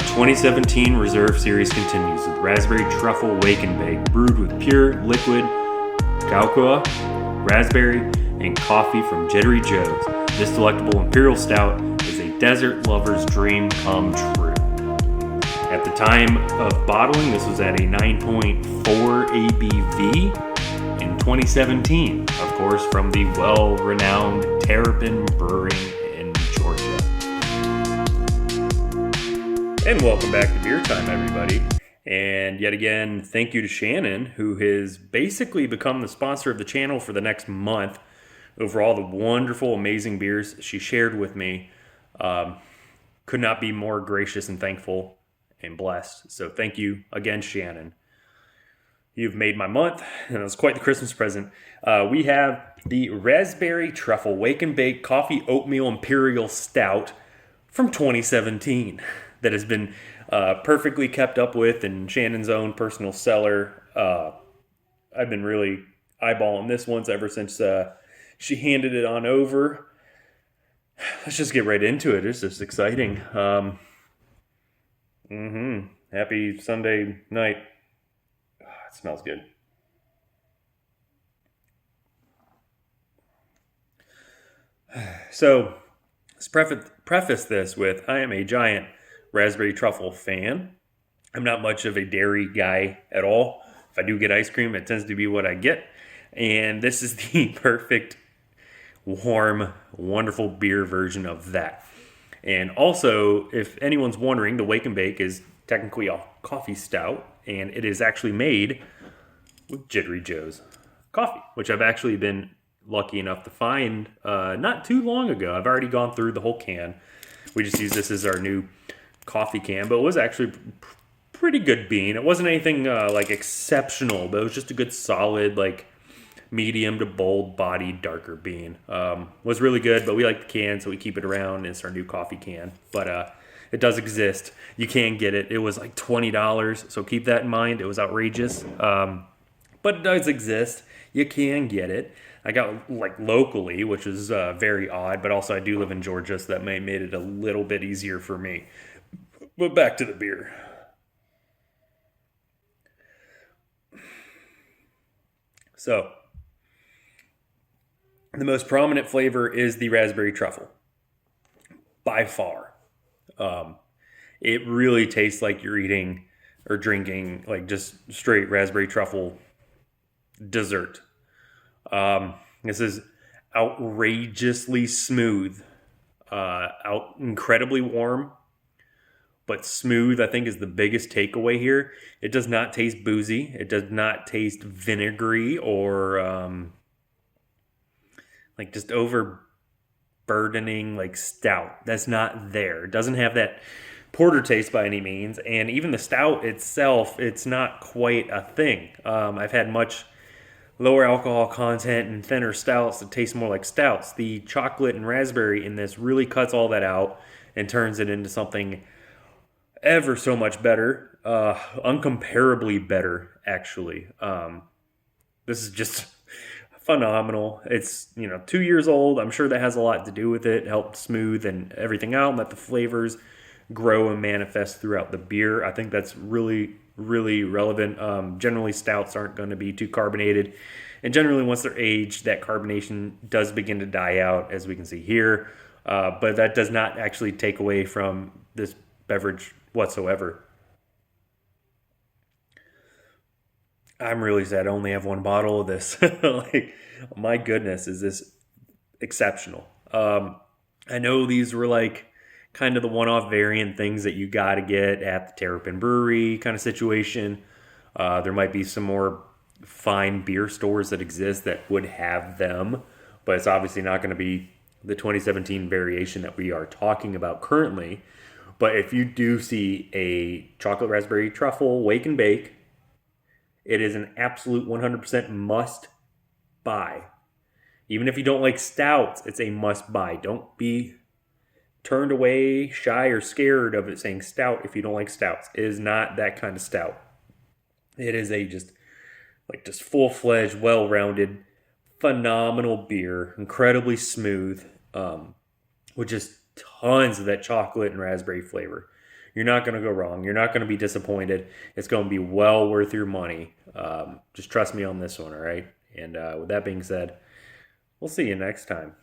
2017 Reserve Series continues with Raspberry Truffle Wake and Bake, brewed with pure liquid cocoa, raspberry, and coffee from Jittery Joe's. This delectable Imperial Stout is a desert lover's dream come true. At the time of bottling, this was at a 9.4 ABV in 2017, of course, from the well-renowned Terrapin Brewing in Georgia. And welcome back to Beer Time, everybody. And yet again, thank you to Shannon, who has basically become the sponsor of the channel for the next month over all the wonderful, amazing beers she shared with me. Could not be more gracious and thankful and blessed. So thank you again, Shannon. You've made my month, and it was quite the Christmas present. We have the Raspberry Truffle Wake and Bake Coffee Oatmeal Imperial Stout from 2017 that has been perfectly kept up with in Shannon's own personal cellar. I've been really eyeballing this one ever since she handed it on over. Let's just get right into it. It's just exciting. Happy Sunday night. It smells good. So, let's preface this with, I am a giant raspberry truffle fan. I'm not much of a dairy guy at all. If I do get ice cream, it tends to be what I get. And this is the perfect, warm, wonderful beer version of that. And also, if anyone's wondering, the Wake and Bake is technically a coffee stout, and it is actually made with Jittery Joe's coffee, which I've actually been lucky enough to find not too long ago. I've already gone through the whole can. We just use this as our new coffee can, but it was actually pretty good bean. It wasn't anything like exceptional, but it was just a good solid, like medium to bold bodied darker bean. Was really good, but we like the can, so we keep it around. It's our new coffee can, but it does exist. You can get it. It was like $20, so keep that in mind. It was outrageous, but it does exist. You can get it. I got like locally, which is very odd, but also I do live in Georgia, so that made it a little bit easier for me. But back to the beer. So, the most prominent flavor is the raspberry truffle, by far. It really tastes like you're eating or drinking like just straight raspberry truffle dessert. This is outrageously smooth, incredibly warm, but smooth, I think, is the biggest takeaway here. It does not taste boozy. It does not taste vinegary or like just overburdening like stout. That's not there. It doesn't have that porter taste by any means. And even the stout itself, it's not quite a thing. I've had much lower alcohol content and thinner stouts that taste more like stouts. The chocolate and raspberry in this really cuts all that out and turns it into something ever so much better, uncomparably better, actually. This is just phenomenal. It's 2 years old. I'm sure that has a lot to do with it. Helped smooth and everything out and let the flavors grow and manifest throughout the beer. I think that's really, really relevant. Generally, stouts aren't going to be too carbonated. And generally, once they're aged, that carbonation does begin to die out, as we can see here. But that does not actually take away from this beverage whatsoever. I'm really sad I only have one bottle of this. Like, my goodness, is this exceptional. I know these were like kind of the one-off variant things that you got to get at the Terrapin Brewery kind of situation. There might be some more fine beer stores that exist that would have them, but it's obviously not going to be the 2017 variation that we are talking about currently. But if you do see a chocolate raspberry truffle wake and bake, it is an absolute 100% must buy. Even if you don't like stouts, it's a must buy. Don't be turned away, shy, or scared of it saying stout if you don't like stouts. It is not that kind of stout. It is a just full-fledged, well-rounded, phenomenal beer, incredibly smooth, with just tons of that chocolate and raspberry flavor. You're not going to go wrong. You're not going to be disappointed. It's going to be well worth your money. Just trust me on this one, all right? And with that being said, we'll see you next time.